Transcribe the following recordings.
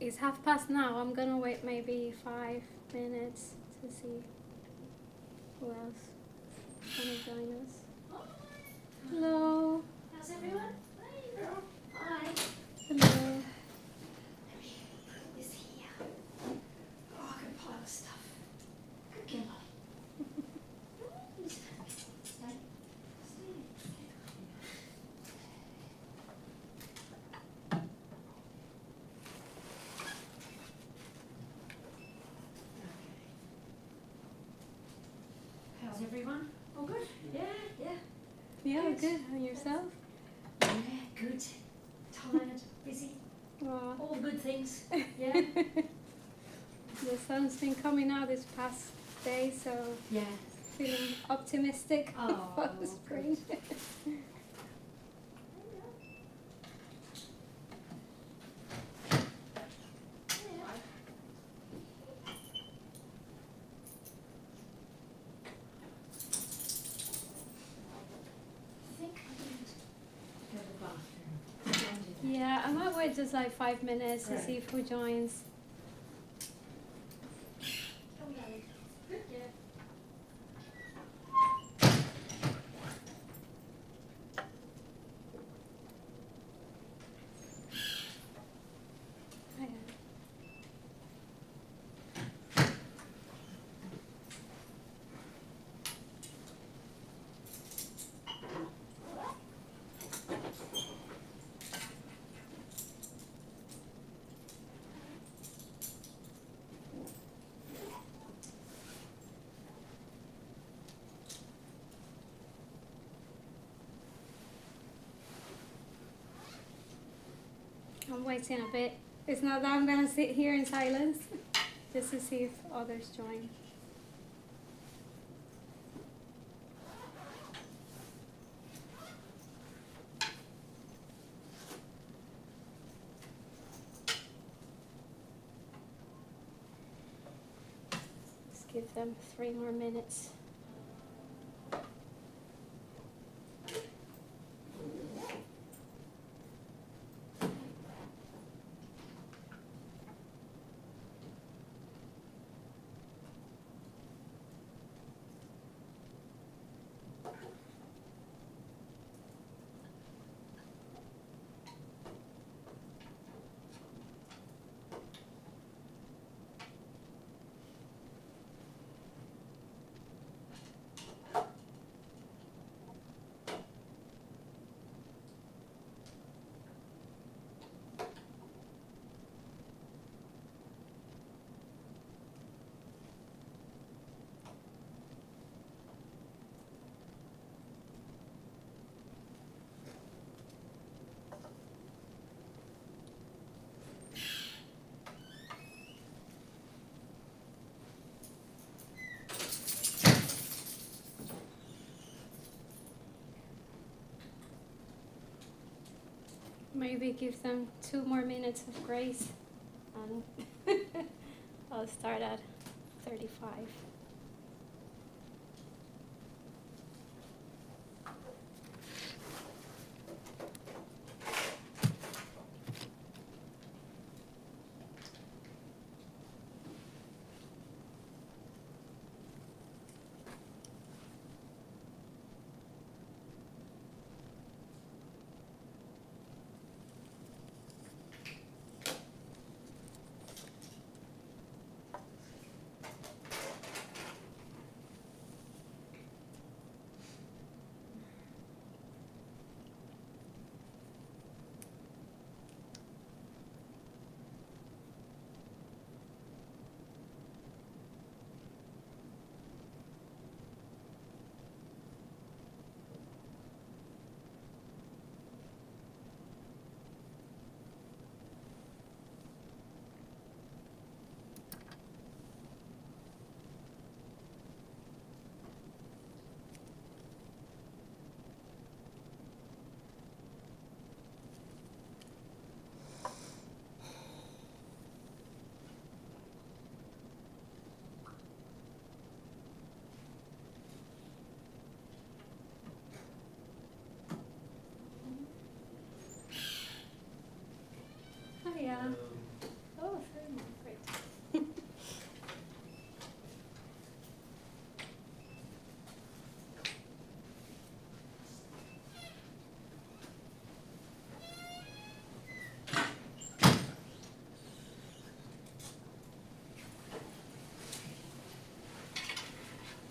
It's 1:30 now. I'm gonna wait maybe 5 minutes to see who else is gonna join us. Hello. How's everyone? Hi, girl. Hi. Hello. Is here. Oh, I got a pile of stuff. Good girl. Stay. How's everyone? All good? Yeah, yeah. Yeah, Good. good. And yourself? Yeah, good. Tired, busy, Wow. all good things. Yeah. The sun's been coming out this past day, so Yeah. feeling optimistic Oh, for the spring. I think I need to go to the bathroom. Yeah, I might wait just like 5 minutes to Right. see who joins. Oh, darling. Yeah. I'm waiting a bit. It's not that I'm gonna sit here in silence, just to see if others join. Just give them 3 more minutes. Maybe give them 2 more minutes of grace, and I'll start at 35.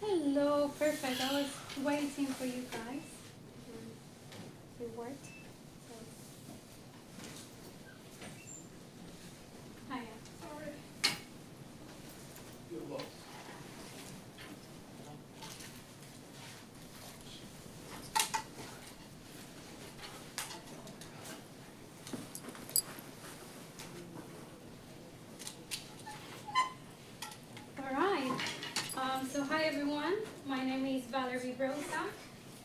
Hello, perfect. I was waiting for you guys. It worked. So. Hiya. Sorry. You're lost. All right. So hi everyone. My name is Valerie Rosa.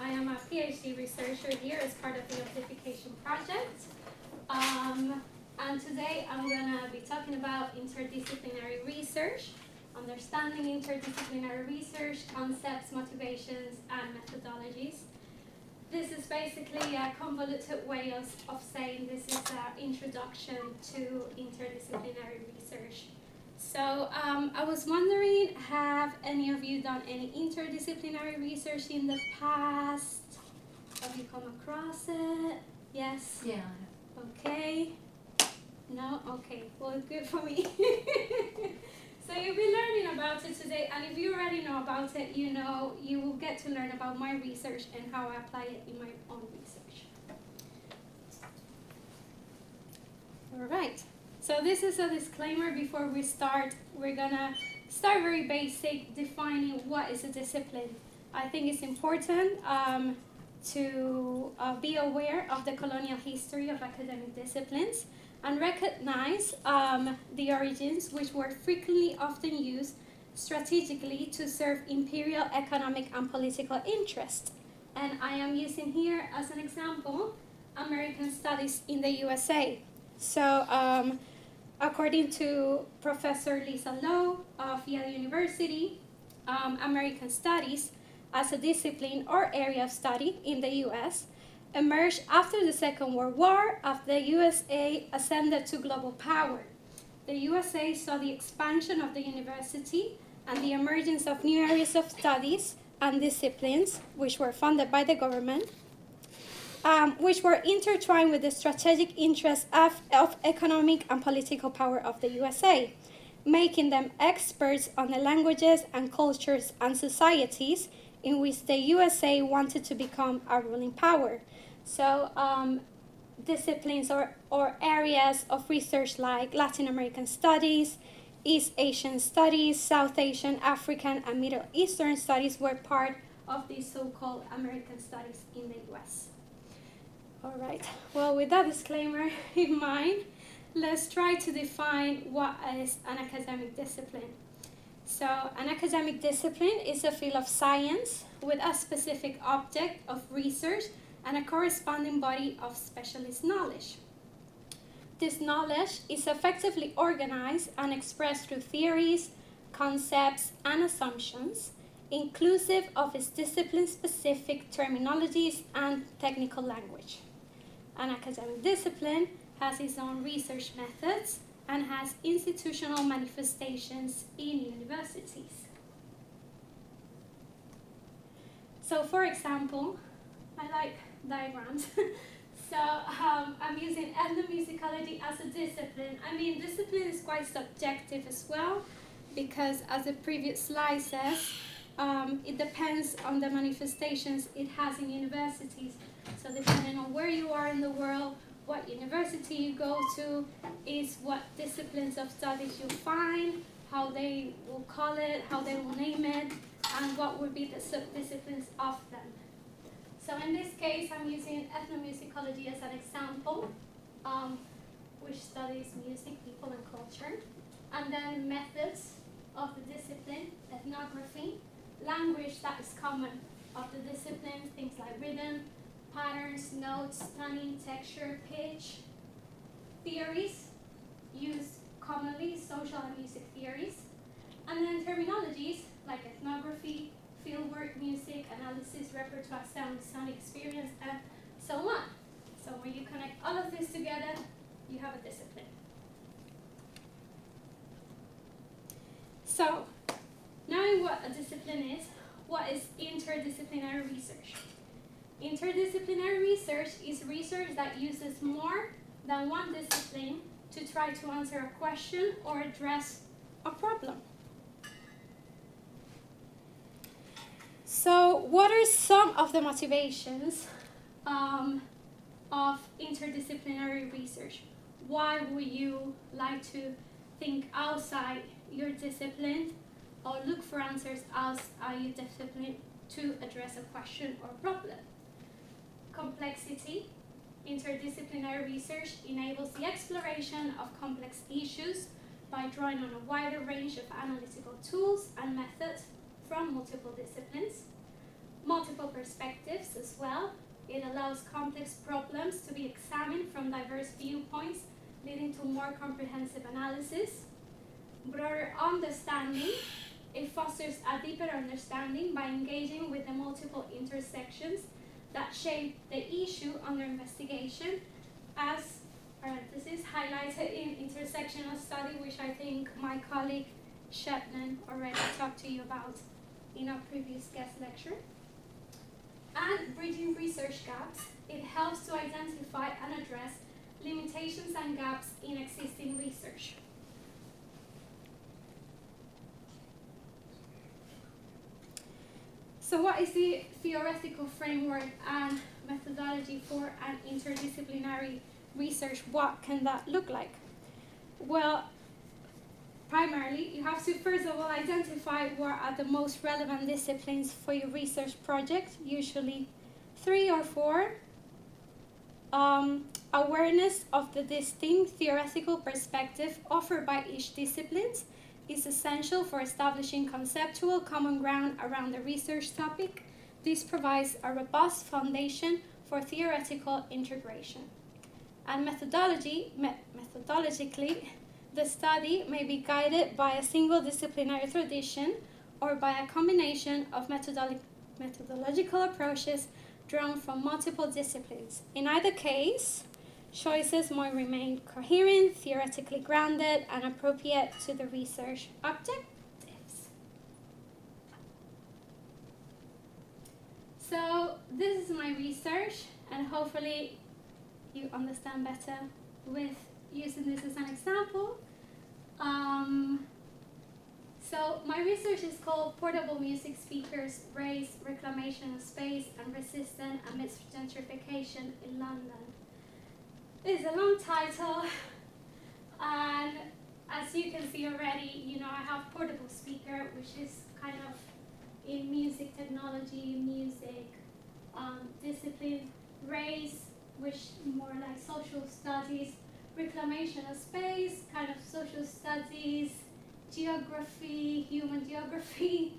I am a PhD researcher here as part of the amplification project. And today I'm going to be talking about interdisciplinary research, understanding interdisciplinary research, concepts, motivations, and methodologies. This is basically a convoluted way of saying this is an introduction to interdisciplinary research. So I was wondering, have any of you done any interdisciplinary research in the past? Have you come across it? Yes? Yeah. Okay. No? Okay. Well, good for me. So you'll be learning about it today, and if you already know about it, you will get to learn about my research and how I apply it in my own research. All right. So this is a disclaimer before we start. We're gonna start very basic, defining what is a discipline. I think it's important to be aware of the colonial history of academic disciplines and recognize the origins, which were frequently often used strategically to serve imperial economic and political interests. And I am using here as an example American studies in the USA. So according to Professor Lisa Lowe of Yale University, American studies as a discipline or area of study in the US emerged after the Second World War, after the USA ascended to global power. The USA saw the expansion of the university and the emergence of new areas of studies and disciplines, which were funded by the government, which were intertwined with the strategic interests of economic and political power of the USA, making them experts on the languages and cultures and societies in which the USA wanted to become a ruling power. So disciplines or areas of research like Latin American studies, East Asian studies, South Asian, African, and Middle Eastern studies were part of these so-called American studies in the US. All right, well, with that disclaimer in mind, let's try to define what is an academic discipline. So an academic discipline is a field of science with a specific object of research and a corresponding body of specialist knowledge. This knowledge is effectively organized and expressed through theories, concepts, and assumptions, inclusive of its discipline-specific terminologies and technical language. An academic discipline has its own research methods and has institutional manifestations in universities. So, for example, I like diagrams. So I'm using ethnomusicology as a discipline. I mean, discipline is quite subjective as well, because as the previous slide says, it depends on the manifestations it has in universities. So depending on where you are in the world, what university you go to, is what disciplines of studies you find, how they will call it, how they will name it, and what would be the subdisciplines of them. So in this case, I'm using ethnomusicology as an example, which studies music, people, and culture. And then methods of the discipline, ethnography, language that is common of the discipline, things like rhythm, patterns, notes, toning, texture, pitch. Theories, used commonly, social and music theories. And then terminologies, like ethnography, fieldwork, music, analysis, repertoire, sound, sonic experience, and so on. So when you connect all of this together, you have a discipline. So, knowing what a discipline is, what is interdisciplinary research? Interdisciplinary research is research that uses more than one discipline to try to answer a question or address a problem. So what are some of the motivations of interdisciplinary research? Why would you like to think outside your discipline or look for answers outside your discipline to address a question or problem? Complexity. Interdisciplinary research enables the exploration of complex issues by drawing on a wider range of analytical tools and methods from multiple disciplines. Multiple perspectives as well. It allows complex problems to be examined from diverse viewpoints, leading to more comprehensive analysis. Broader understanding. It fosters a deeper understanding by engaging with the multiple intersections that shape the issue under investigation, as parentheses highlighted in intersectional study, which I think my colleague Shepnan already talked to you about in a previous guest lecture. And bridging research gaps. It helps to identify and address limitations and gaps in existing research. So what is the theoretical framework and methodology for an interdisciplinary research? What can that look like? Well, primarily, you have to first of all identify what are the most relevant disciplines for your research project, usually 3 or 4. Awareness of the distinct theoretical perspective offered by each discipline is essential for establishing conceptual common ground around the research topic. This provides a robust foundation for theoretical integration. And methodologically, the study may be guided by a single disciplinary tradition or by a combination of methodological approaches drawn from multiple disciplines. In either case, choices might remain coherent, theoretically grounded, and appropriate to the research objectives. So this is my research, and hopefully you understand better with using this as an example. So my research is called Portable Music Speakers, Race, Reclamation of Space and Resistance Amidst Gentrification in London. It's a long title, and as you can see already, I have portable speaker, which is kind of in music technology, music discipline, race, which more like social studies, reclamation of space, kind of social studies, geography, human geography,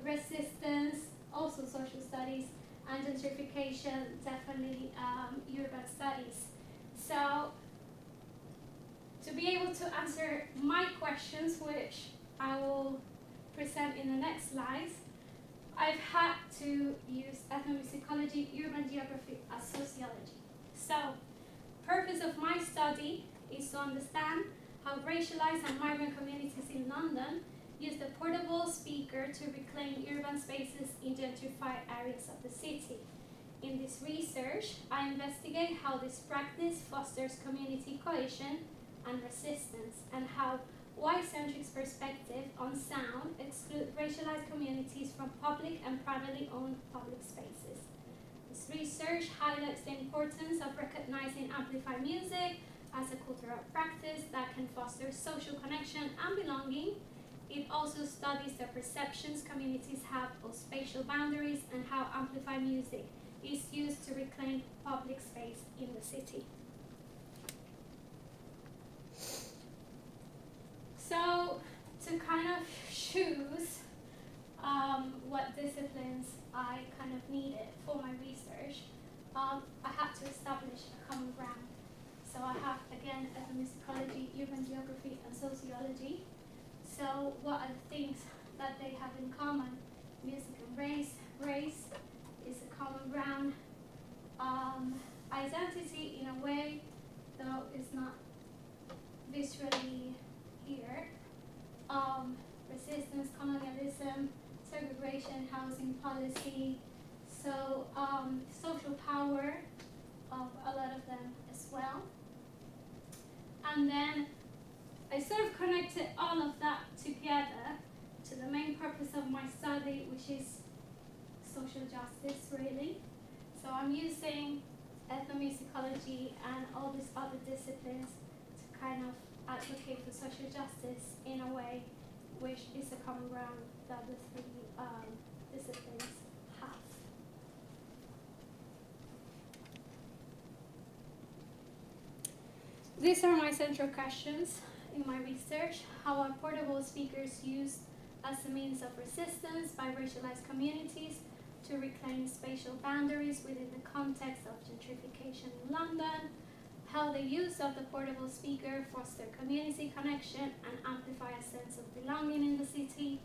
resistance, also social studies, and gentrification, definitely urban studies. So, to be able to answer my questions, which I will present in the next slides, I've had to use ethnomusicology, urban geography as sociology. So, purpose of my study is to understand how racialized and migrant communities in London use the portable speaker to reclaim urban spaces in gentrified areas of the city. In this research, I investigate how this practice fosters community cohesion and resistance, and how white-centric perspective on sound exclude racialized communities from public and privately owned public spaces. This research highlights the importance of recognizing amplified music as a cultural practice that can foster social connection and belonging. It also studies the perceptions communities have of spatial boundaries and how amplified music is used to reclaim public space in the city. So, to kind of choose what disciplines I kind of needed for my research, I had to establish a common ground. So I have, again, ethnomusicology, urban geography, and sociology. So what are the things that they have in common? Music and race. Race is a common ground. Identity, in a way, though it's not visually here. Resistance, colonialism, segregation, housing policy. So social power of a lot of them as well. And then I sort of connected all of that together to the main purpose of my study, which is social justice, really. So I'm using ethnomusicology and all these other disciplines to kind of advocate for social justice in a way which is a common ground that the three disciplines have. These are my central questions in my research. How are portable speakers used as a means of resistance by racialized communities to reclaim spatial boundaries within the context of gentrification in London? How the use of the portable speaker foster community connection and amplify a sense of belonging in the city?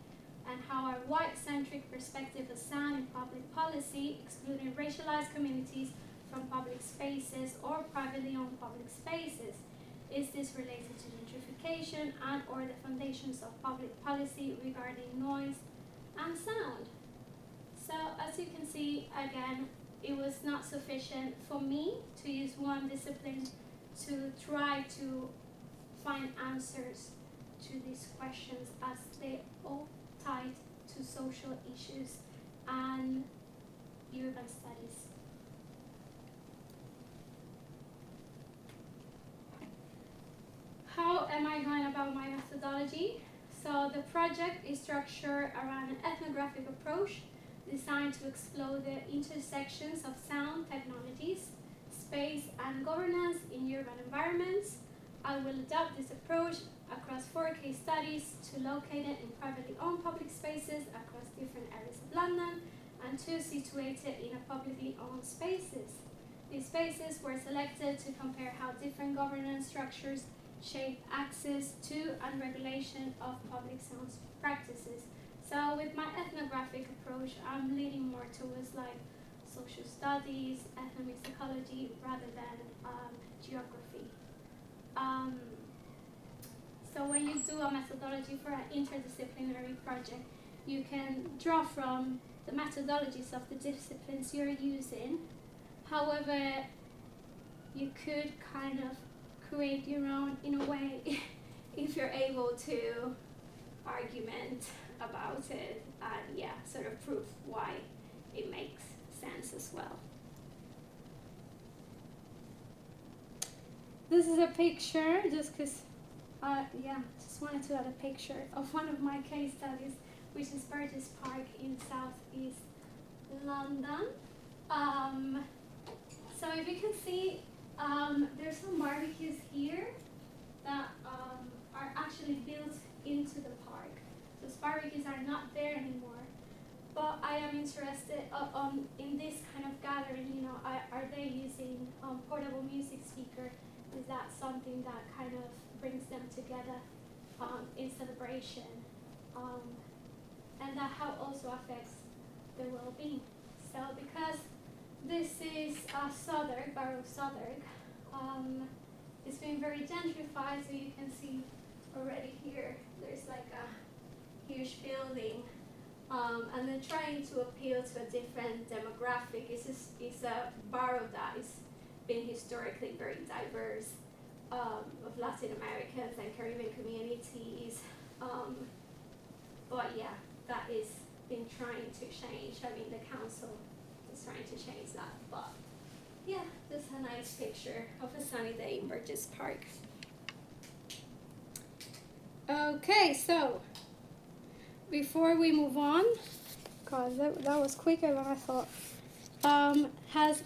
And how our white-centric perspective of sound in public policy, excluding racialized communities from public spaces or privately owned public spaces? Is this related to gentrification and or the foundations of public policy regarding noise and sound? So as you can see, again, it was not sufficient for me to use one discipline to try to find answers to these questions, as they all tied to social issues and urban studies. How am I going about my methodology? So the project is structured around an ethnographic approach designed to explore the intersections of sound technologies, space, and governance in urban environments. I will adopt this approach across 4 case studies, 2 located in privately owned public spaces across different areas of London, and 2 situated in a publicly owned spaces. These spaces were selected to compare how different governance structures shape access to and regulation of public sound practices. So with my ethnographic approach, I'm leaning more towards like social studies, ethnomusicology, rather than geography. So when you do a methodology for an interdisciplinary project, you can draw from the methodologies of the disciplines you're using. However, you could kind of create your own in a way if you're able to argument about it and sort of prove why it makes sense as well. This is a picture just because just wanted to add a picture of one of my case studies, which is Burgess Park in southeast London. So if you can see, there's some barbecues here that are actually built into the park. Those barbecues are not there anymore. But I am interested in this kind of gathering, are they using portable music speaker? Is that something that kind of brings them together in celebration? And that how also affects their well-being. So because this is Southwark, Borough of Southwark, it's been very gentrified, so you can see already here, there's like a huge building. And then trying to appeal to a different demographic. It's a borough that has been historically very diverse, of Latin Americans and Caribbean communities. But yeah, that is been trying to change. I mean, the council is trying to change that. But yeah, this is a nice picture of a sunny day in Burgess Park. Okay, so before we move on, God, that was quicker than I thought.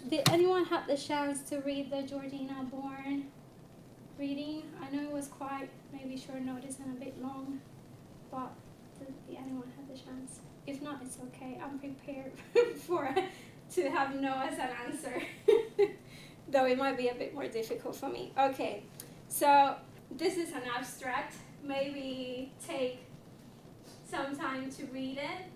Did anyone have the chance to read the Georgina Bourne reading? I know it was quite maybe short notice and a bit long, but did anyone have the chance? If not, it's okay. I'm prepared to have no as an answer, though it might be a bit more difficult for me. Okay, so this is an abstract. Maybe take some time to read it.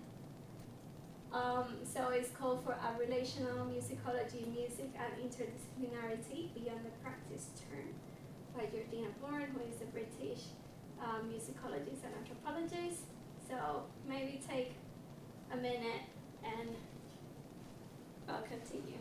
So it's called for a relational musicology, music and interdisciplinarity beyond the practice term by Georgina Bourne, who is a British musicologist and anthropologist. So maybe take a minute and I'll continue.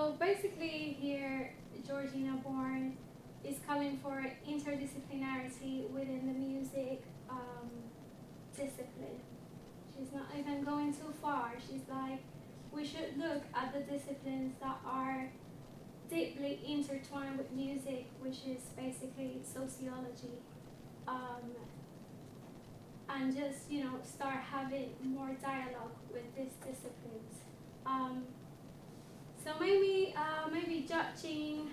So basically here, Georgina Bourne is coming for interdisciplinarity within the music discipline. She's not even going too far. She's like, we should look at the disciplines that are deeply intertwined with music, which is basically sociology, and just, you know, start having more dialogue with these disciplines. So maybe judging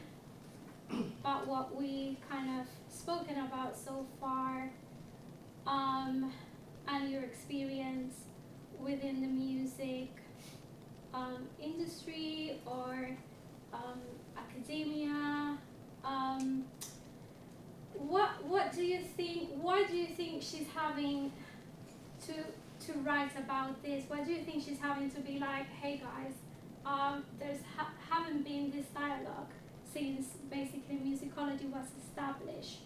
about what we kind of spoken about so far, and your experience within the music industry or academia. What do you think? Why do you think she's having to write about this? Why do you think she's having to be like, hey guys, haven't been this dialogue since basically musicology was established.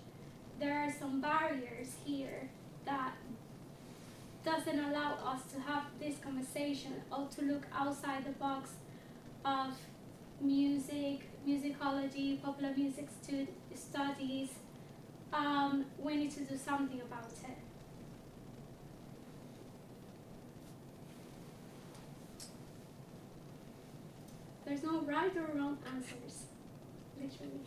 There are some barriers here that doesn't allow us to have this conversation or to look outside the box of music, musicology, popular music studies. We need to do something about it. There's no right or wrong answers, literally.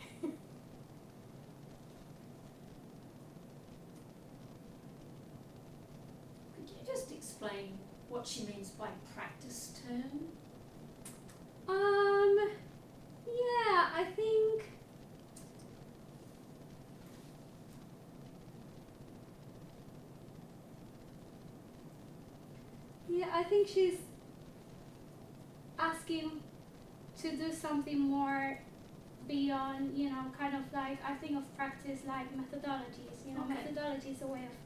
Could you just explain what she means by practice term? Yeah, I think she's asking to do something more beyond, you know, kind of like, I think of practice like methodologies, you know, Okay. methodology is a way of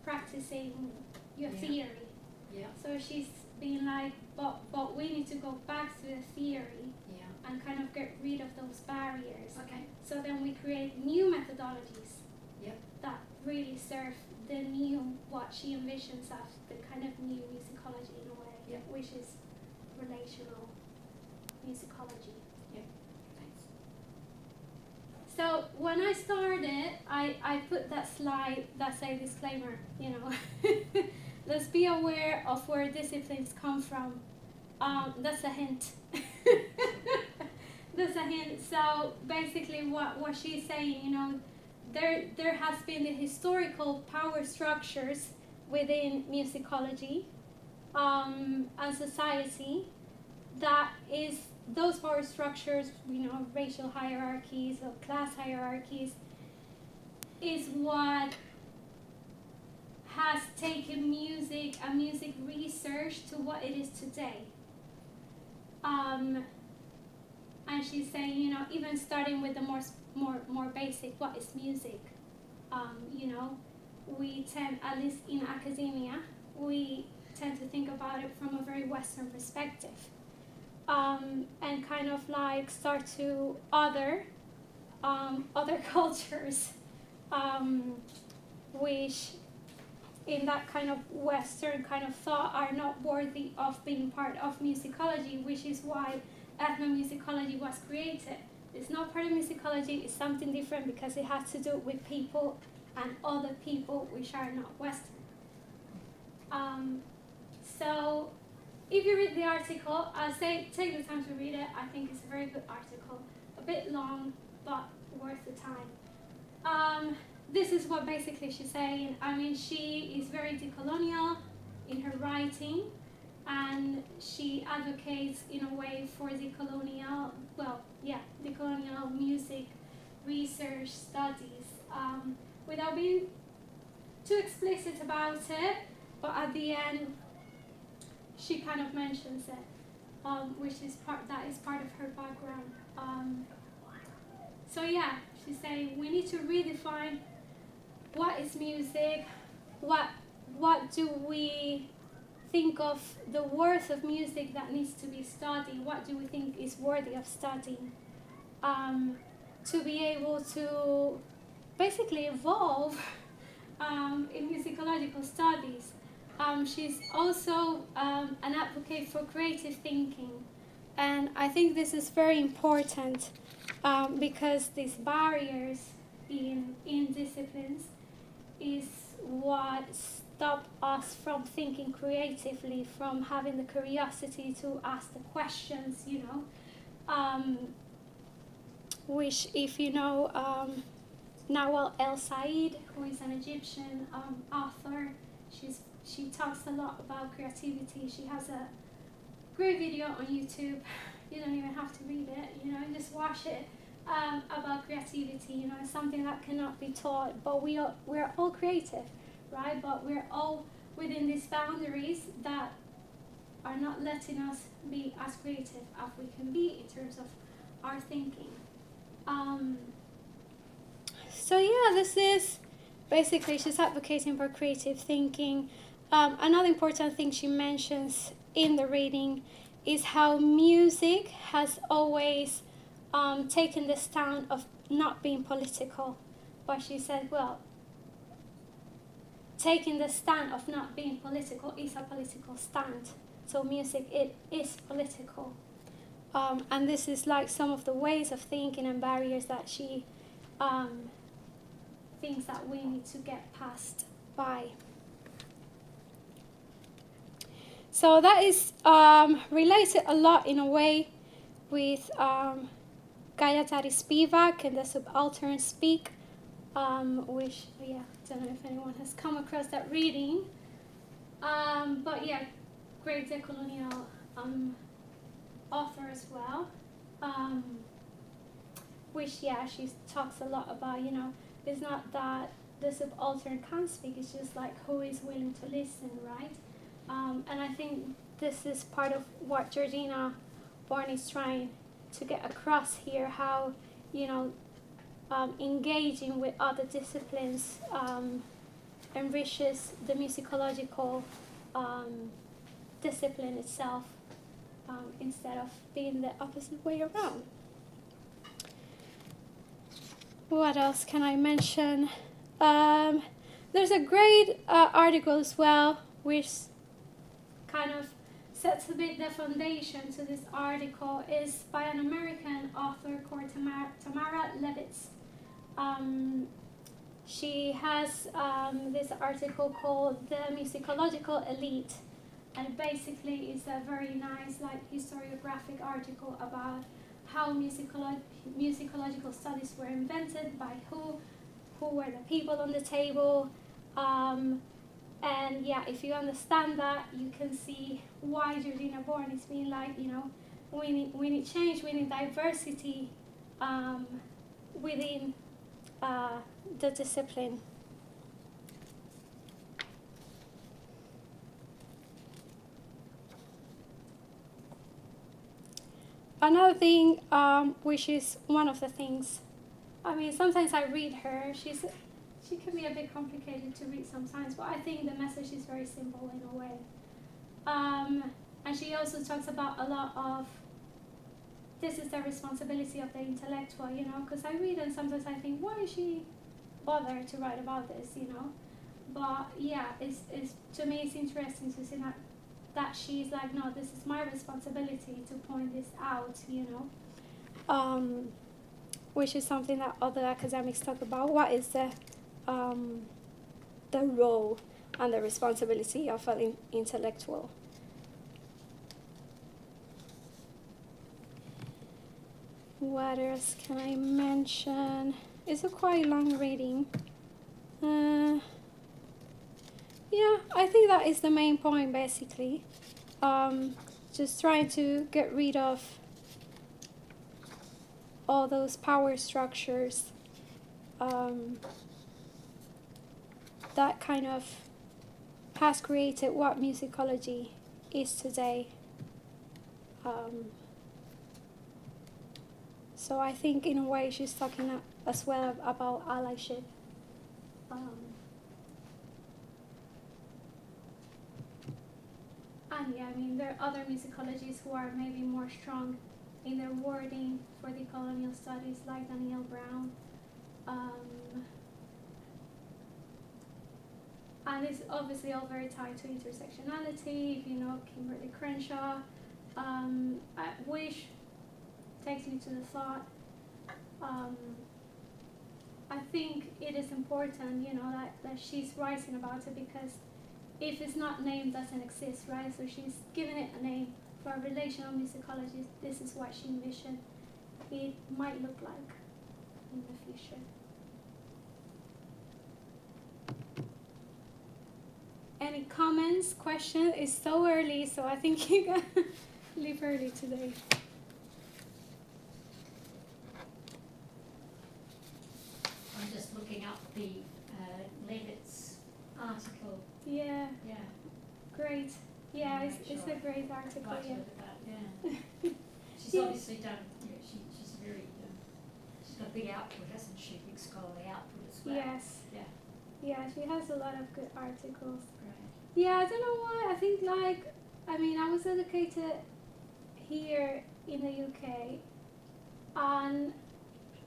practicing your Yeah. theory. Yeah. So she's being like, but we need to go back to the theory Yeah. and kind of get rid of those barriers. Okay. So then we create new methodologies Yep. that really serve the new, what she envisions of the kind of new musicology in a way, Yep. which is relational musicology. Yep. Thanks. So when I started, I put that slide that says disclaimer, you know, let's be aware of where disciplines come from. That's a hint. That's a hint. So basically what she's saying, you know, there has been the historical power structures within musicology and society that is those power structures, you know, racial hierarchies or class hierarchies, is what has taken music and music research to what it is today. And she's saying, you know, even starting with the more basic, what is music? You know, we tend, at least in academia, we tend to think about it from a very Western perspective. And kind of like start to other cultures, which in that kind of Western kind of thought are not worthy of being part of musicology, which is why ethnomusicology was created. It's not part of musicology, it's something different because it has to do with people and other people which are not Western. So if you read the article, I'll say take the time to read it. I think it's a very good article. A bit long, but worth the time. This is what basically she's saying. I mean, she is very decolonial in her writing, and she advocates in a way for decolonial music research studies, without being too explicit about it, but at the end she kind of mentions it, which is part of her background. So yeah, she's saying we need to redefine what is music, what do we think of the worth of music that needs to be studied, what do we think is worthy of studying, to be able to basically evolve in musicological studies. She's also an advocate for creative thinking And I think this is very important because these barriers in disciplines is what stop us from thinking creatively, from having the curiosity to ask the questions, which if you know Nawal El Said, who is an Egyptian author, she talks a lot about creativity. She has a great video on YouTube. You don't even have to read it, just watch it. About creativity, it's something that cannot be taught, but we're all creative, right? But we're all within these boundaries that are not letting us be as creative as we can be in terms of our thinking. So yeah, this is basically she's advocating for creative thinking. Another important thing she mentions in the reading is how music has always taken the stand of not being political. But she said, well, taking the stand of not being political is a political stand. So music, it is political. And this is like some of the ways of thinking and barriers that she thinks that we need to get past by. So that is related a lot in a way with Gayatri Spivak and the Subaltern Speak, which, I don't know if anyone has come across that reading. But yeah, great decolonial author as well, which, she talks a lot about, it's not that the subaltern can't speak, it's just like who is willing to listen, right? And I think this is part of what Georgina Bourne is trying to get across here, how, engaging with other disciplines enriches the musicological discipline itself instead of being the opposite way around. What else can I mention? There's a great article as well, which kind of sets a bit the foundation to this article. Is by an American author called Tamara Levitz. She has this article called The Musicological Elite, and basically it's a very nice historiographic article about how musicological studies were invented, by who were the people on the table, and if you understand that, you can see why Georgina Bourne is being like, we need change, we need diversity within the discipline. Another thing, which is one of the things, sometimes I read her, she can be a bit complicated to read sometimes, but I think the message is very simple in a way. And she also talks about a lot of, this is the responsibility of the intellectual, because I read and sometimes I think, why is she bothered to write about this, But it's to me it's interesting to see that she's like, no, this is my responsibility to point this out, which is something that other academics talk about. What is the role and the responsibility of an intellectual? What else can I mention? It's a quite long reading. I think that is the main point, basically. Just trying to get rid of all those power structures that kind of has created what musicology is today. So I think in a way she's talking as well about allyship. And there are other musicologists who are maybe more strong in their wording for the colonial studies, like Danielle Brown. And it's obviously all very tied to intersectionality, if you know Kimberly Crenshaw. Which takes me to the thought. I think it is important, that she's writing about it, because if it's not named, it doesn't exist, right? So she's given it a name. For a relational musicology, this is what she envisioned it might look like in the future. Any comments, questions? It's so early, so I think you can leave early today. I'm just looking up the Levitt's article. Yeah. Yeah. Great. Yeah, Make it's sure a great article. Quite a Yeah. look at that, yeah. She's Yeah. obviously done, she's very, she's got a big output, hasn't she? Big scholarly output as well. Yes. Yeah. Yeah, she has a lot of good articles. Great. Yeah, I don't know why. I think I was educated here in the UK, and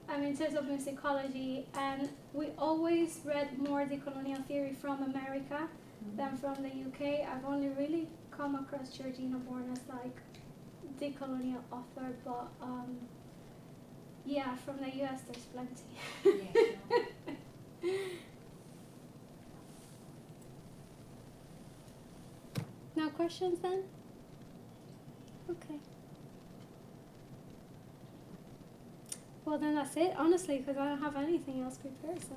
in terms of musicology, and we always read more decolonial theory from America than from the UK. I've only really come across Georgina Bourne as decolonial author, but yeah, from the US there's plenty. Yeah, sure. No questions then? Okay. Well then that's it, honestly, because I don't have anything else prepared, so.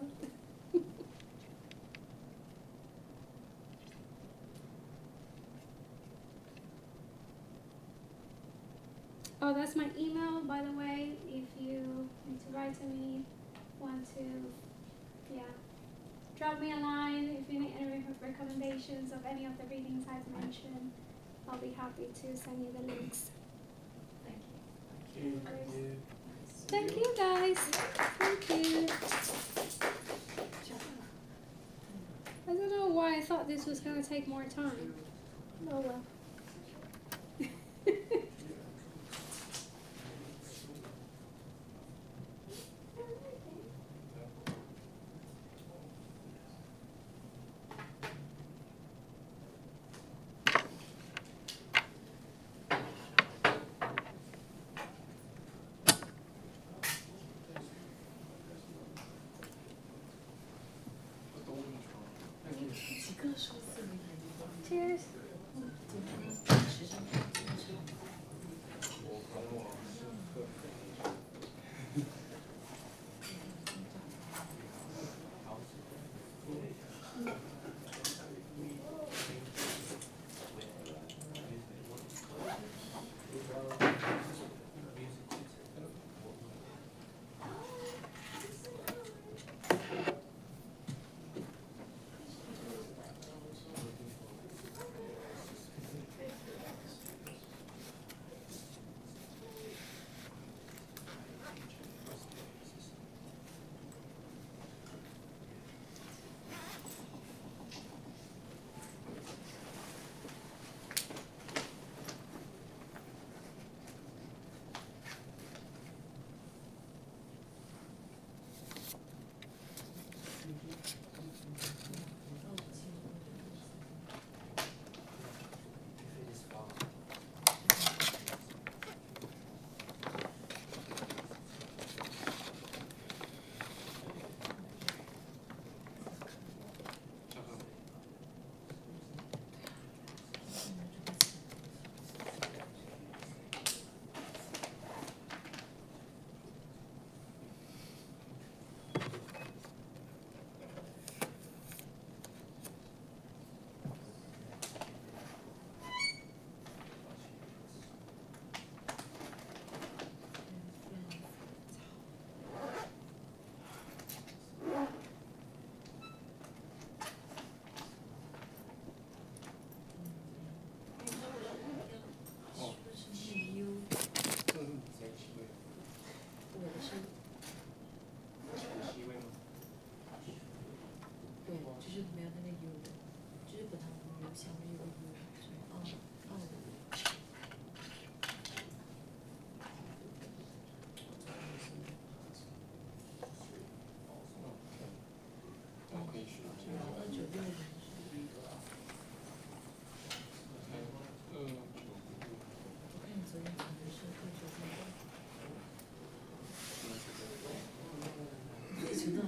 Oh, that's my email, by the way, if you need to write to me, want to, drop me a line if you need any recommendations of any of the readings I've mentioned. I'll be happy to send you the links. Thank you. Thank you, guys. Thank you. I don't know why I thought this was going to take more time. Oh well. Cheers.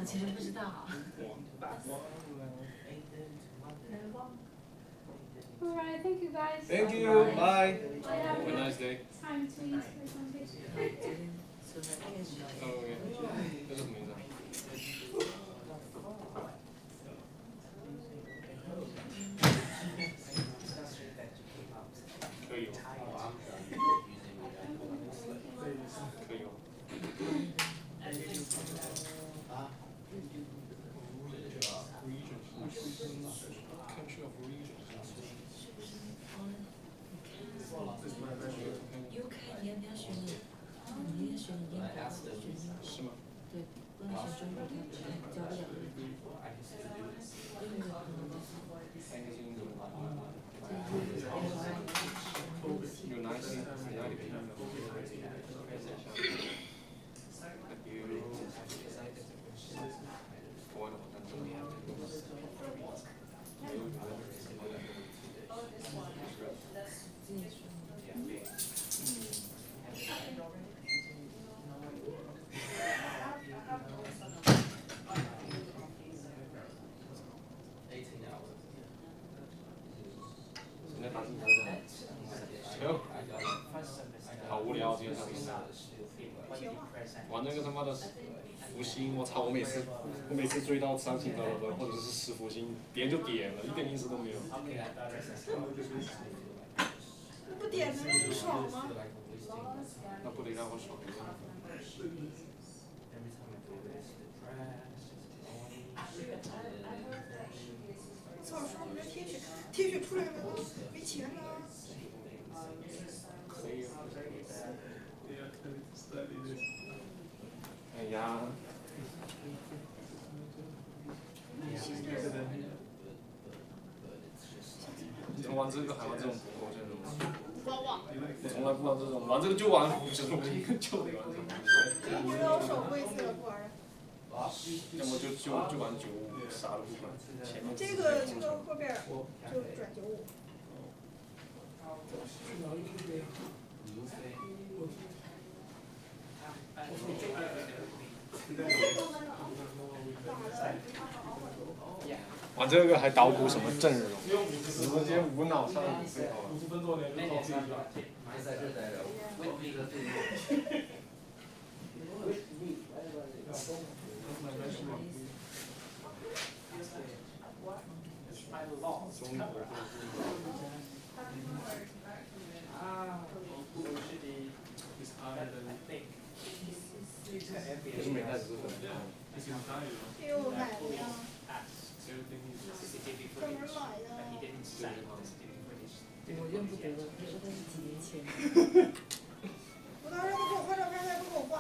其实不知道。Alright, thank you guys. Thank you. Bye. I have Have a nice day. time to eat or something. Oh, okay. 这是什么意思啊？可以吗？可以吗？ Country of region. UK 你要不要选你？你要选你英国，选英国。是吗？对，不能选中国的，教不了的。英国可能有哪些哪里的？好无聊，今天上课。玩那个他妈的福星，我操！我每次追到伤心的或者是10福星，点就点了，一点意思都没有。不点能让你爽吗？那不得让我爽一下？操！说我们这铁血出来了，没钱了。可以啊。哎呀。你玩这个还玩这种不够这种？我从来不玩这种，玩这个就玩5十多一个就得玩这种。我要手过一次了，不玩了。要么就玩95，啥都不管。前面。这个后边就转95。玩这个还捣鼓什么阵容？直接无脑上50分多年就靠自己了。还在这待着，我那个不是每代只是粉。因为我买的呀，专门买的。我认不得了，你说他是几年前。我当时他给我换照片，他也不给我换。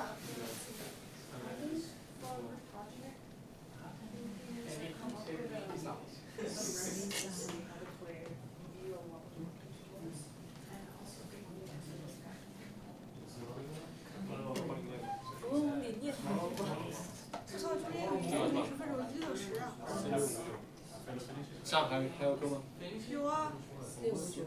哦，你念好不好？我操，这练50分钟1个小时啊！上还有课吗？有啊。459。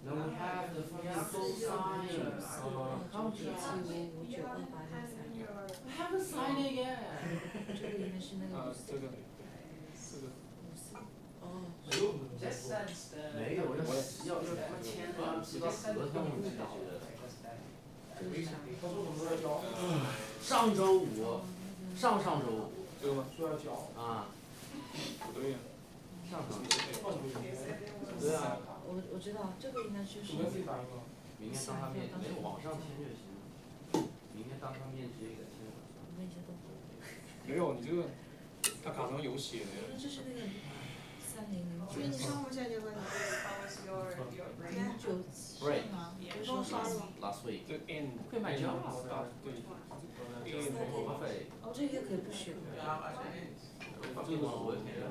Now we have the full sign. 75592803。Haven't signed it yet. 这个应该是那个。这个。哦。没有，要他妈签个7到合同我就觉得。上周五，上周五。这个吗？啊。不对呀。上周。对啊。我知道，这个应该就是。明天当他面，没有网上签就行了。明天当他面直接给他签了。问一下动作。没有，你这个，他卡上有写的呀。这是那个3009。所以你上过下节课吗？Right. 帮我刷了吗？ Last week. 这 N 会买账。对。哦，这个可以不选。这个我也没有。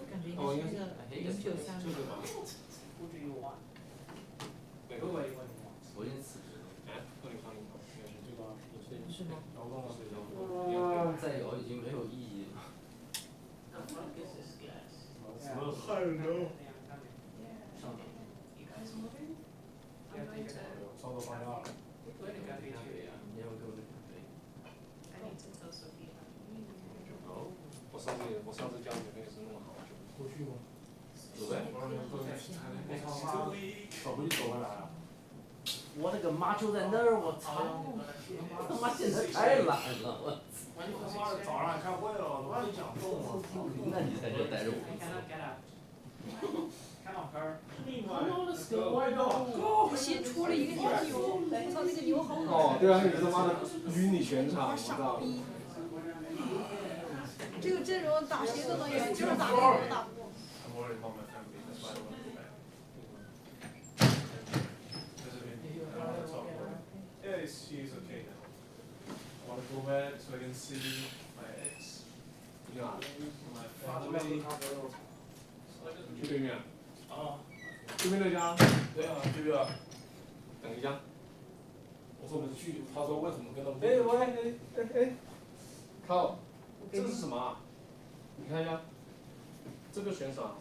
感觉应该是那个0936。我已经辞职了。哎，2080应该是这个。是吗？再摇已经没有意义了。什么汉人？上周。都发掉了。对，你咖啡去呀，你要给我的咖啡。哦，我上次教女朋友是弄了好久。过去吗？走呗。走回去走回来啊。我那个妈就在那儿，我操！他妈现在太懒了，我。你他妈的早上还开会了，我跟你讲动了。那你在这带着我。我新出了一个牛，我操，那个牛好恶哦，对啊，那个他妈的晕你全场，我知傻道。逼。这个阵容打谁都能赢，就是打那个打不过。Yeah, she's okay now. I want to go back so I can see my ex, 你哪？ my family. 去对面。啊，对面那家。对啊，对啊。等一下。我说不去，他说为什么跟他们？靠，这是什么啊？你看一下，这个选啥？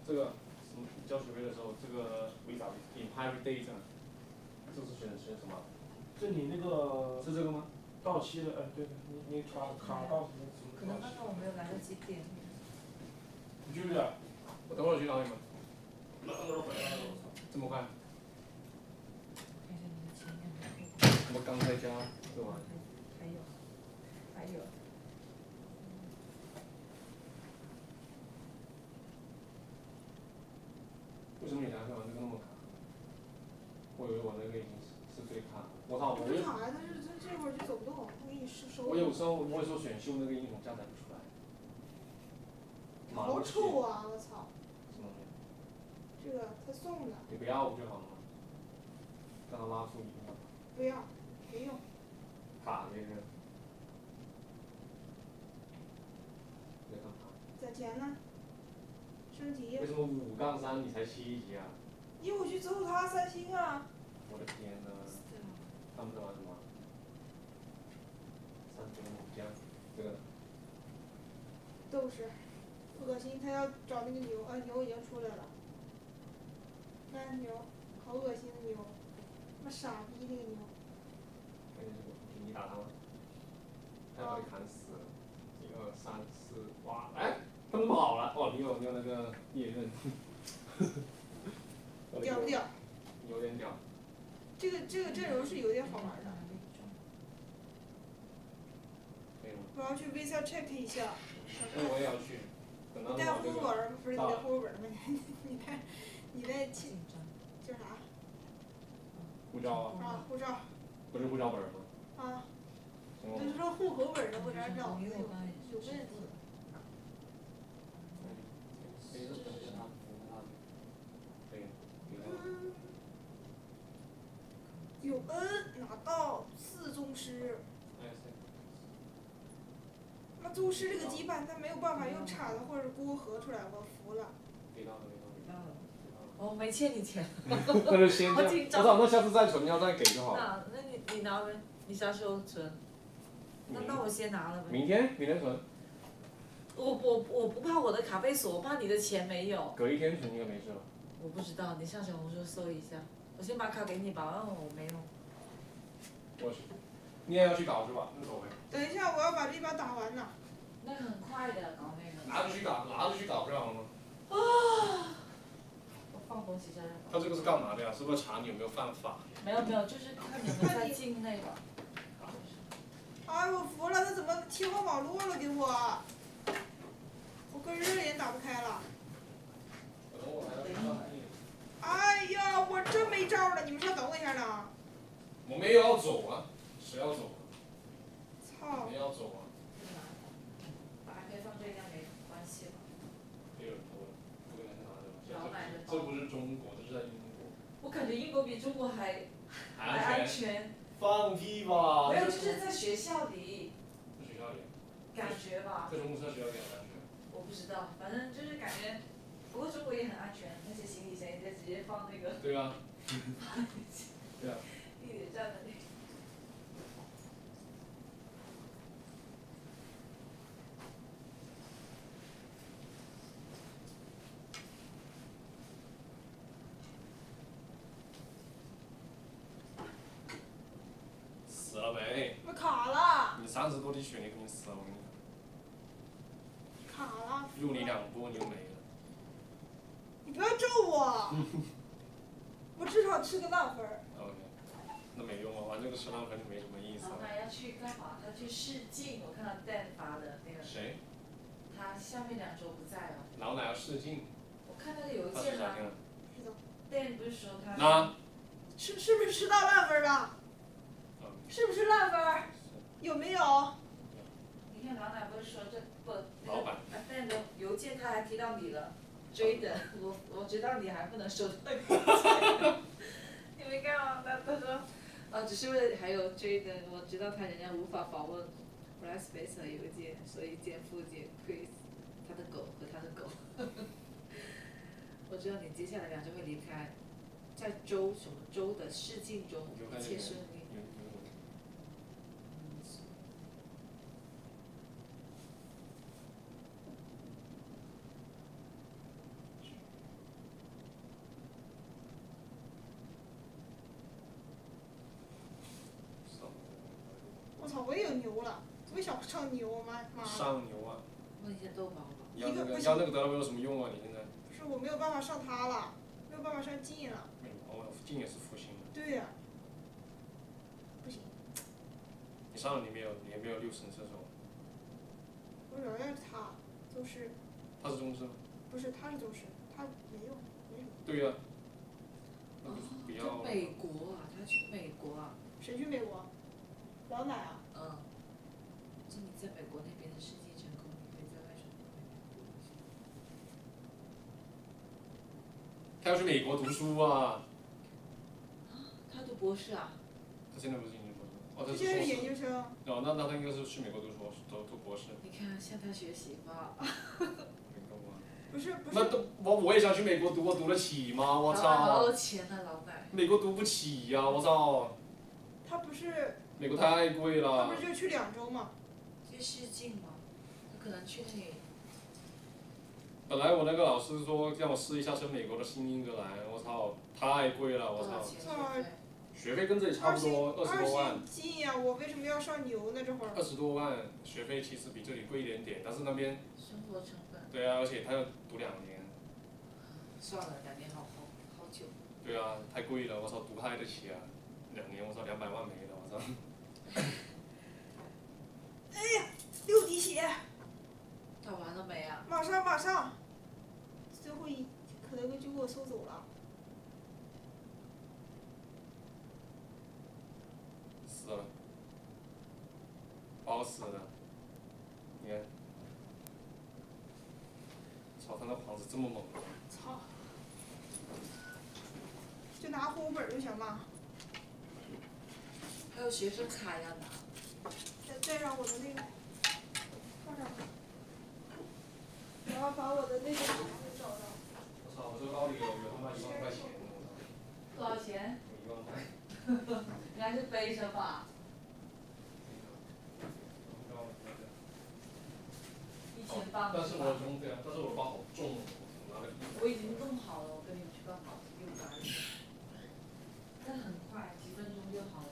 这个什么交学费的时候，这个 visa expiry date，这是选什么？这你那个是这个吗？到期了，对，你卡到什么可能刚刚我没有来得及点。你去不去？我等会儿去找你们。那都回来了，我操！这么快？看一下你的钱有没有。我刚在家，对吧？还有。为什么你来看完这个那么卡？我以为我那个已经是最卡了。我操！不是卡呀，但是这会儿就走不动，我给你收。我有时候选秀那个英雄下载不出来。好丑啊！我操！什么东西？这个他送的。你不要不就好了吗？让他拉出一个。不要，没用。卡这个。在干嘛？攒钱呢。升级。为什么5-3你才7级啊？因为我去揍他3星啊。我的天呐！他们在玩什么？3.5加这个。斗士，恶心！他要找那个牛，牛已经出来了。看牛，好恶心的牛，他妈傻逼那个牛。你打他吗？他要把你砍死了。1、2、3、4，哇！哎，他们跑了。哦，你有那个猎刃。屌不屌？有点屌。这个阵容是有点好玩的。我要去 visa check 一下。我也要去。等到你带户口本吗？不是你带户口本吗？你带叫啥？护照啊。啊，护照。不是护照本吗？啊。就是说户口本的，我这找有问题。有恩拿到4宗师。那宗师这个羁绊他没有办法用铲子或者锅合出来，我服了。我没欠你钱。那就先这样。我操，那下次再存要再给就好了。那你拿呗，你啥时候存？那我先拿了呗。明天存。我不怕我的卡被锁，我怕你的钱没有。隔一天存应该没事了。我不知道，你上小红书搜一下。我先把卡给你吧，我没用。我去，你也要去搞是吧？无所谓。等一下，我要把这把打完呢。那个很快的，搞那个。拿着去搞不就好了吗？啊！我放东西在这。他这个是干嘛的呀？是不是查你有没有犯法？没有，就是看你有没有在境内吧。哎，我服了，他怎么切换网络了给我？我跟热脸打不开了。哎呀，我真没招了，你们稍等我一下呢。我没有要走啊，谁要走？操！谁要走啊？把 iPad 放这应该没关系吧？没有人偷了，不应该是拿的吧？这不是中国，这是在英国。我感觉英国比中国还安全。放屁吧！没有，就是在学校里。在学校里。感觉吧。在中国在学校里很安全。我不知道，反正就是感觉，不过中国也很安全，那些行李箱也直接放那个。对啊。对啊。地铁站的那个。30多滴血，你肯定死了，我跟你讲。卡了。入你2波你就没了。你不要咒我。我至少吃个烂分儿。OK， 那没用啊，玩这个吃烂分就没什么意思了。老奶要去干嘛？他去试镜，我看到 Dan 发的那个。谁？他下面2周不在了。老奶要试镜。我看那个邮他是件啊。啥听啊？是的。 Dan 不是说他。那。是不是吃到烂分了？是不是烂分？有没有？你看老奶不是说这不。老板。Dan 的邮件他还提到你了。追的，我知道你还不能收到邮件，你没看吗？他说，只是为了还有追的，我知道他人家无法访问 Brightspace 的邮件，所以见附件 Chris 他的狗和他的狗。我知道你接下来2周会离开，在什么州的试镜中一切顺利。我操！我也有牛了，我也想上牛，妈。上牛啊！问一下豆宝吧。要那个得了有什么用啊？你现在？不是，我没有办法上它了，没有办法上镜了。镜也是复兴的。对呀。不行。你上了你也没有6神射手。我主要是他，宗师。他是宗师吗？不是，他是宗师，他没用，没什么。对呀。那就不要。在美国啊，他去美国啊。谁去美国？老奶啊。就你在美国那边的试镜成功，你可以在外省。他要去美国读书啊。他读博士啊？他现在不是研究博士，他是硕士。研究生。那他应该是去美国读博士。你看，向他学习吧。不是。那我也想去美国读，我读得起吗？我操！好多钱呢，老板。美国读不起呀，我操！他不是。美国太贵了。他不是就去2周吗？去试镜吗？他可能去那里。本来我那个老师说让我试一下升美国的新英格兰，我操，太贵了，我操！学费跟这里差不多，20多万。2星呀，我为什么要上牛呢？这会儿。20多万，学费其实比这里贵一点点，但是那边。生活成本。对啊，而且他要读2年。算了，2年好久。对啊，太贵了，我操，读还得起啊，2年我操200万没了，我操。哎呀，6滴血。打完了没啊？马上，最后可能就给我收走了。死了，包死的，你看，操，他那胖子这么猛。操！就拿户口本就行了。还有学生卡要拿。再带上我的那个，放上。我要把我的那个找到。我操！我这个奥利有他妈1万块钱，多少钱？1万块。应该是背着吧。1000磅。但是我用对啊，但是我包好重，我已经弄好了，我跟你们去办好600。但很快，几分钟就好了。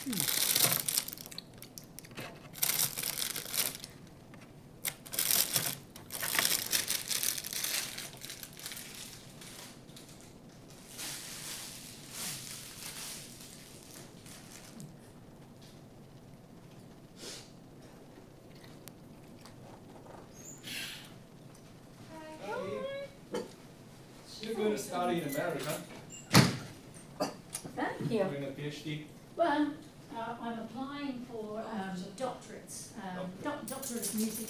You're going to study in America, Thank you. doing a PhD. Well, I'm applying for doctorates, Doctorate of Music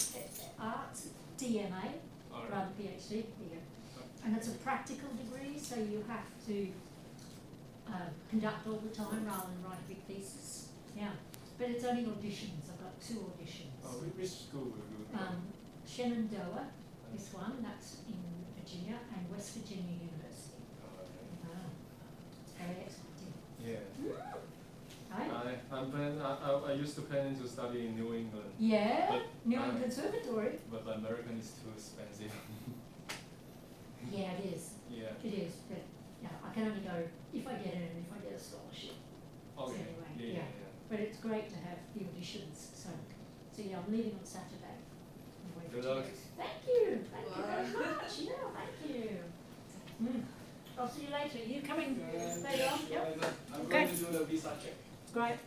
Arts, DMA, Alright. rather PhD here. And it's a practical degree, so you have to conduct all the time rather than write a big thesis. Yeah, but it's only auditions. I've got 2 auditions. Oh, which school will you go? Shenandoah, this one, that's in Virginia, and West Virginia University. It's very exciting. Yeah. Right? I used to plan to study in New England, Yeah, But, New England Conservatory. but American is too expensive. Yeah, it is. Yeah. It is, but yeah, I can only go if I get in and if I get a scholarship. Okay. Anyway, Yeah. But it's great to have the auditions. So yeah, I'm leaving on Saturday. I'm away for Good 2 luck. days. Thank you very much. Yeah, thank you. I'll see you later. You coming later on? Yep. I'm Okay. going to do the visa check. Great.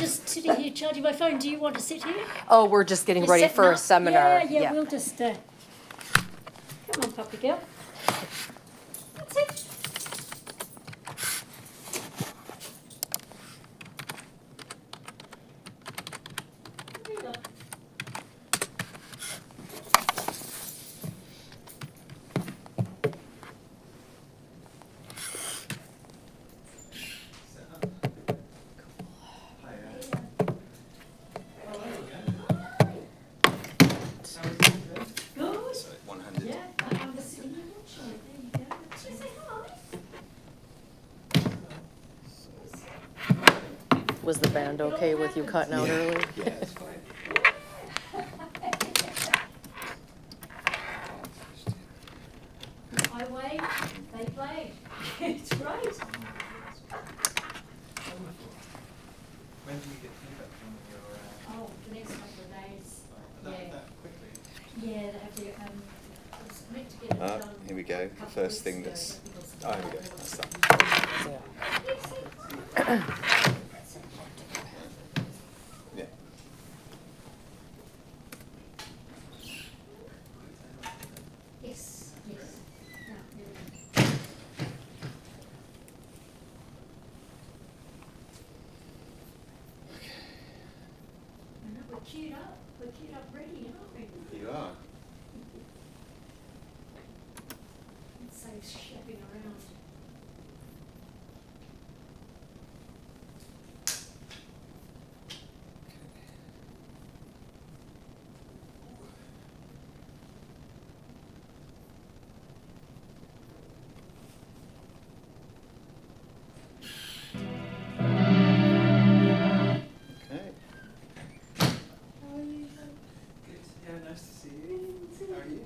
just sitting here charging my phone. Do you want to sit here? Oh, we're just getting You're ready setting for a up? seminar. Yeah, we'll just, come on, puppy girl. That's it. There you go. Good. One-handed. Yeah, I'm just sitting here watching it. There you go. Should we say hi? Was the band okay with you cutting out early? Yeah, it's fine. I wait, they play. It's great. When do you get feedback from your, Oh, the next couple of days. that, Yeah. that quickly? Yeah, they have to, I was meant to get it done. Here we go. a The couple of first weeks thing ago, that's. but because Oh, here we go. That's that. Yeah. Yes, yes. No, there we go. I know, we're queued up, ready, aren't we? You are. It saves shopping around. Okay. How are you? Good, yeah, nice to see you. How are you?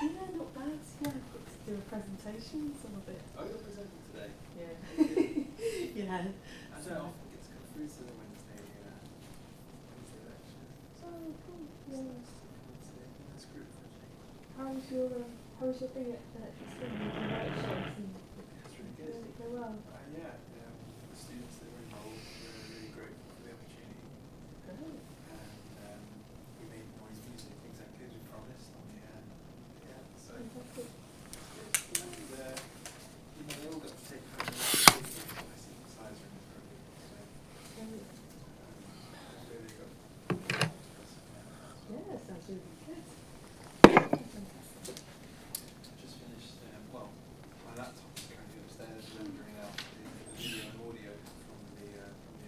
Yeah, not bad. Yeah, I've got to do a presentation, some of it. Oh, you're presenting today? Yeah. Yeah. I don't often get to come through to the Wednesday lecture. So cool. Yeah. That's group for a change. How's your thing at Discovery Directions and That's really good. does it go well? Yeah, the students that were involved were really grateful for the opportunity. Great. And we made noise music exactly as we promised on the yeah, so Fantastic. and they all got to take home a synthesizer in the program. So Great. hopefully they got Yeah, sounds really good. Fantastic. just finished well, my laptop's currently upstairs rendering out the video and audio from the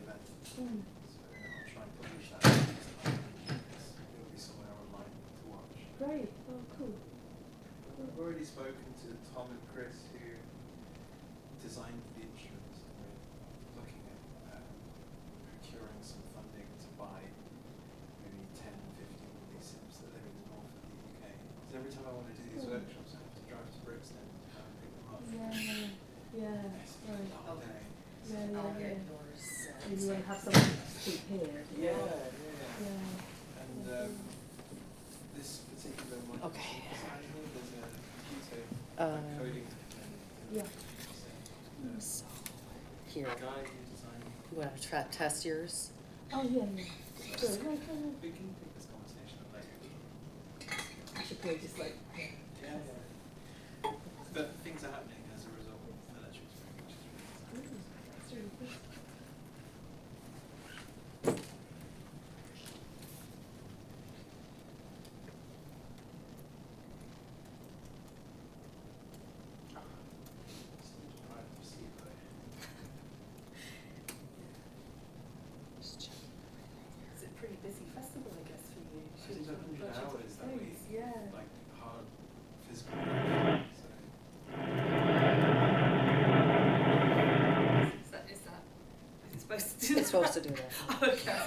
event. Mm. So I'll try and publish that next time. It'll be somewhere online to watch. Great. Oh, cool. I've already spoken to Tom and Chris who designed the instruments, and we're looking at procuring some funding to buy maybe 10, 15 of these sims that live in the north of the UK. So every time I want to do these Cool. workshops, I have to drive to Brixton to try and pick them up. Yeah. Yeah. It's Right. a long day. Yeah, yeah, yeah. yours. And you want to have something to keep here. Yeah. Yeah. And this particular one, Okay. there's a computer coding. Yeah. So, here, Guy who designed. you want to test yours? Oh, yeah, yeah. Good. No, no, no. We can pick this conversation up later. I should probably just like. Yeah. But things are happening as a result of the lecture experience, which is really exciting. That's really good. Still deprived of sleep, though. It's a pretty busy festival, I guess, for you. I did 100 hours that week, Yeah. like hard physical work. So Is it supposed to do that? It's supposed to do that. Okay.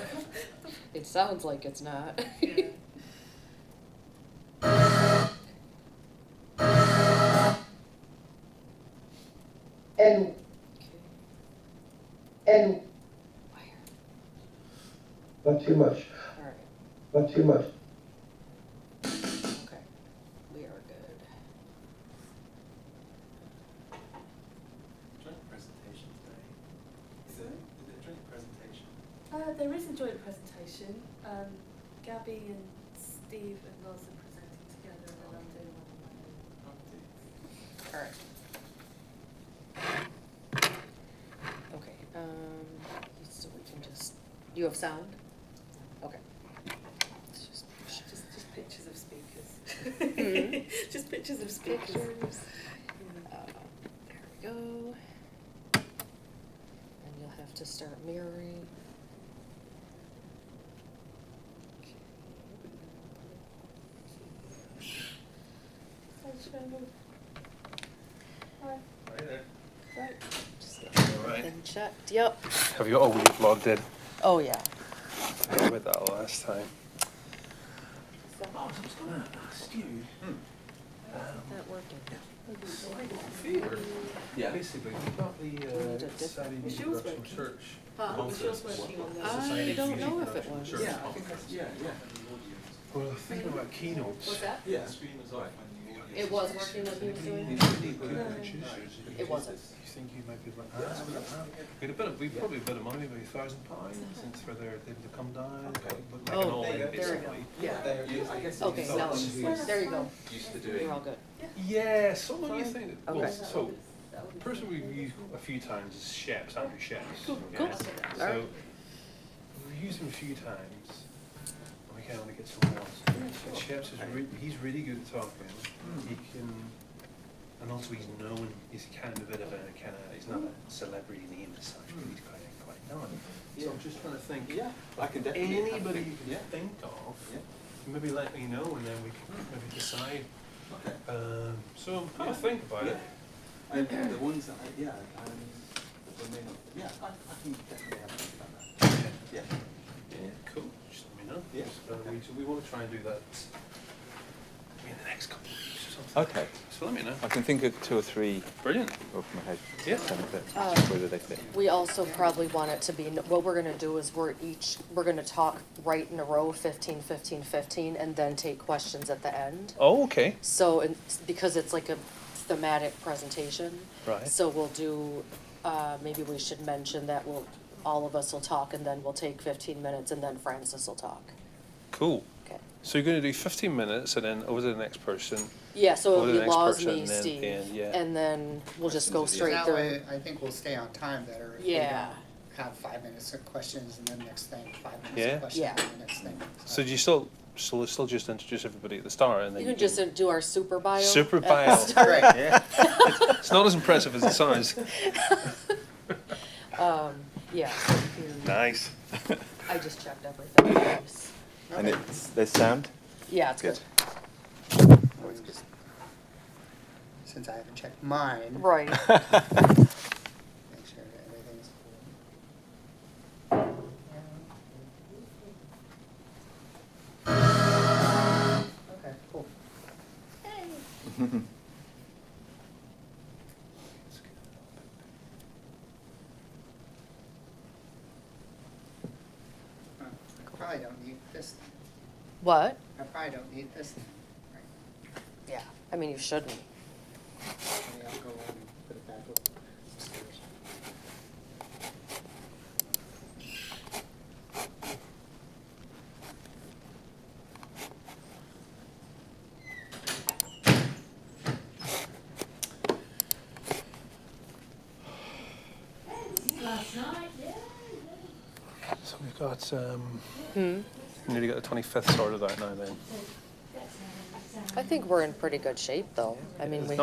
It sounds like it's not. Yeah. And and not too much, All right, not too much. okay. We are good. joint presentation today. Is it a joint presentation? there is a joint presentation. Gabby and Steve and Loz are presenting together, and then I'm doing one on my own. Alright. Okay, so we can just, you have sound? Okay. Let's just Just pictures of speakers. Mhm. Just pictures of speakers. pictures. Yeah. There we go. And you'll have to start mirroring. Right there. Right. Just get Alright. everything checked. Yep. Have you got all week logged in? Oh, yeah. I did that last time. So, I was just going to ask you. That working. Fever. Yeah. Basically, we got the Saturday Is Meeting yours Virtual working? Church. Huh? conference. Yours working on the- I don't know if it was. Yeah, I think that's, yeah. Well, thinking about keynotes. What's that? Yeah. Screen was off when you. It was working when he was doing it? It wasn't. You think you might be able to ask for that? We had a bit of, we probably a bit of money, maybe £1,000, since for them to come down. Okay. But like Oh, an all in, there we go. basically. Yeah. I guess Okay, it's now, someone who's there you go. used to doing. You're all good. Yeah, someone you think. Well, Okay. so the person we've used a few times is Sheps, Andrew Sheps. Cool. yeah? Cool. So Alright. we've used him a few times. And we can only get someone else. And Sheps is he's really good at talking. He can, and also he's known. He's kind of a bit of a he's not a celebrity name as such, but he's quite known. So I'm just trying to think. Yeah, I can definitely. Anybody you can Yeah. think of, Yeah. maybe let me know, and then we can maybe decide. Okay. So I'll think about it. And the ones that the may not, I can definitely have a think about that. Yeah. Yeah, cool. Just let me know. Yeah. We want to try and do that in the next couple of weeks or something. Okay. So let me know. I can think of 2 or 3 Brilliant. off my head. Yeah. Whether they fit. We also probably want it to be, what we're gonna do is we're gonna talk right in a row, 15, 15, 15, and then take questions at the end. Oh, okay. So, because it's like a thematic presentation. Right. So we'll do, maybe we should mention that all of us will talk, and then we'll take 15 minutes, and then Francis will talk. Cool. Okay. So you're going to do 15 minutes, and then over to the next person. Yeah, so Go to it'll the be next Laws, person, me, and then Steve, end, yeah. and then we'll just go Questions at the straight That through. way, I think we'll stay on time better if we Yeah. don't have 5 minutes of questions and then next thing, 5 minutes Yeah. of questions Yeah. and the next thing. So do you still just introduce everybody at the start, and then You can just do our super bio. Super at the bio. start. Great. Yeah. It's not as impressive as it sounds. Yeah, so you- Nice. I just checked everything. Nice. And there's sound? Yeah, it's good. Always good. Since I haven't checked mine. Right. Make sure that everything's cool. Okay, cool. I probably don't need this. What? I probably don't need this. Right. Yeah, I mean, you shouldn't. Maybe I'll go and put it back upstairs. Last night, yeah. So we've got Hmm. nearly got the 25th sorted out now then. I think we're in pretty good shape, though. I mean, we